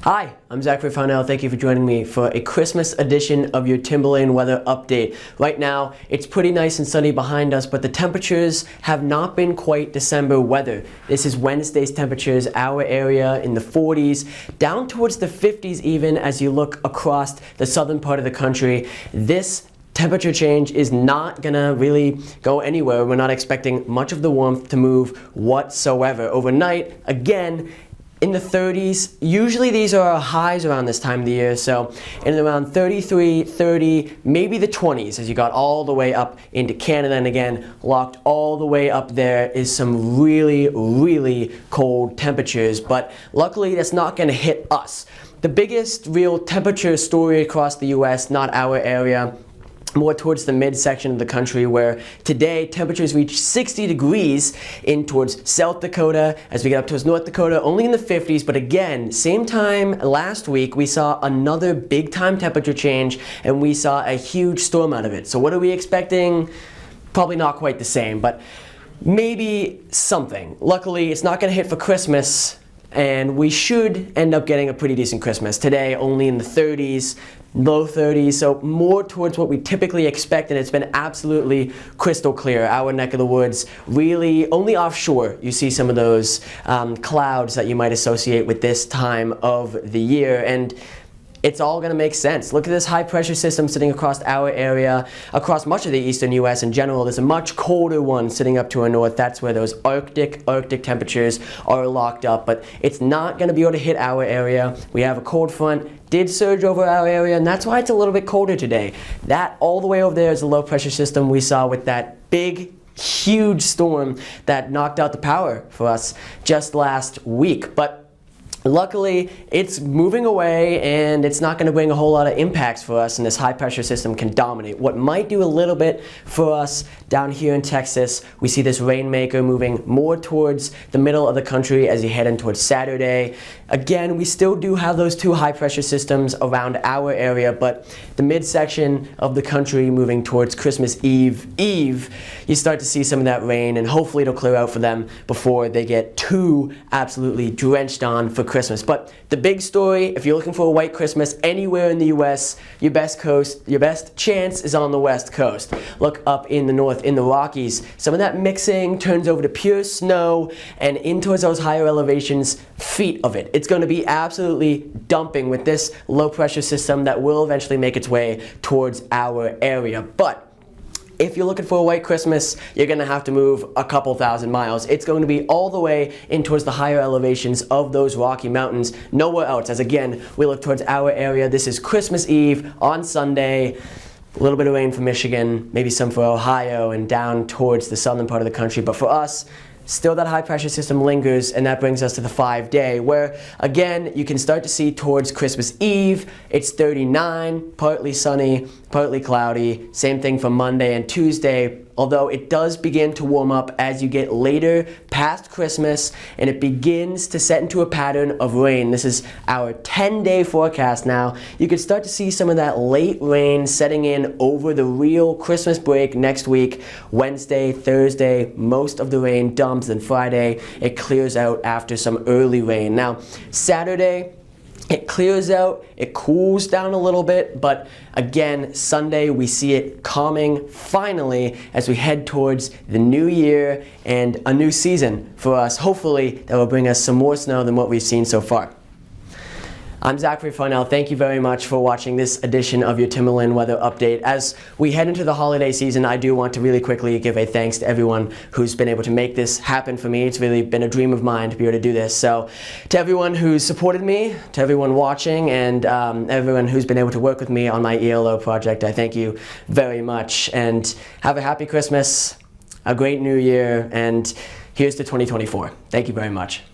Hi, I'm Zac Farnell. Thank you for joining me for a Christmas edition of your Timberland weather update. Right now, it's pretty nice and sunny behind us, but the temperatures have not been quite December weather. This is Wednesday's temperatures, our area in the 40s, down towards the 50s even as you look across the southern part of the country. This temperature change is not gonna really go anywhere. We're not expecting much of the warmth to move whatsoever. Overnight, again, in the 30s. Usually these are our highs around this time of the year, so in around 33, 30, maybe the 20s as you got all the way up into Canada. And again, locked all the way up there is some really, really cold temperatures, but luckily that's not gonna hit us. The biggest real temperature story across the US, not our area, more towards the midsection of the country, where today temperatures reach 60 degrees in towards South Dakota. As we get up towards North Dakota, only in the 50s, but again, same time last week we saw another big time temperature change and we saw a huge storm out of it. So what are we expecting? Probably not quite the same, but maybe something. Luckily, it's not going to hit for Christmas, and we should end up getting a pretty decent Christmas. Today, only in the 30s, low 30s, so more towards what we typically expect, and it's been absolutely crystal clear. Our neck of the woods, really only offshore you see some of those clouds that you might associate with this time of the year, and it's all going to make sense. Look at this high pressure system sitting across our area, across much of the eastern US in general. There's a much colder one sitting up to our north. That's where those Arctic temperatures are locked up, but it's not going to be able to hit our area. We have a cold front, did surge over our area, and that's why it's a little bit colder today. That all the way over there is a low pressure system we saw with that big, huge storm that knocked out the power for us just last week. But luckily, it's moving away and it's not going to bring a whole lot of impacts for us, and this high pressure system can dominate. What might do a little bit for us down here in Texas, we see this rainmaker moving more towards the middle of the country as you head in towards Saturday. Again, we still do have those two high pressure systems around our area, but the midsection of the country moving towards Christmas Eve, you start to see some of that rain, and hopefully it'll clear out for them before they get too absolutely drenched on for Christmas. But the big story, if you're looking for a white Christmas anywhere in the US, your best chance is on the West Coast. Look up in the north, in the Rockies. Some of that mixing turns over to pure snow, and in towards those higher elevations, feet of it. It's going to be absolutely dumping with this low pressure system that will eventually make its way towards our area. But if you're looking for a white Christmas, you're going to have to move a couple thousand miles. It's going to be all the way in towards the higher elevations of those Rocky Mountains, nowhere else. As again, we look towards our area. This is Christmas Eve on Sunday. A little bit of rain for Michigan, maybe some for Ohio, and down towards the southern part of the country. But for us, still that high pressure system lingers, and that brings us to the 5-day, where again you can start to see towards Christmas Eve, it's 39, partly sunny, partly cloudy. Same thing for Monday and Tuesday, although it does begin to warm up as you get later past Christmas and it begins to set into a pattern of rain. This is our 10-day forecast now. You can start to see some of that late rain setting in over the real Christmas break next week. Wednesday, Thursday, most of the rain dumps, and Friday it clears out after some early rain. Now, Saturday, it clears out, it cools down a little bit, but again, Sunday we see it calming finally as we head towards the new year and a new season for us. Hopefully that will bring us some more snow than what we've seen so far. I'm Zac Farnell. Thank you very much for watching this edition of your Timberland weather update. As we head into the holiday season, I do want to really quickly give a thanks to everyone who's been able to make this happen for me. It's really been a dream of mine to be able to do this. So to everyone who's supported me, to everyone watching, and everyone who's been able to work with me on my ELO project, I thank you very much. And have a happy Christmas, a great new year, and here's to 2024. Thank you very much.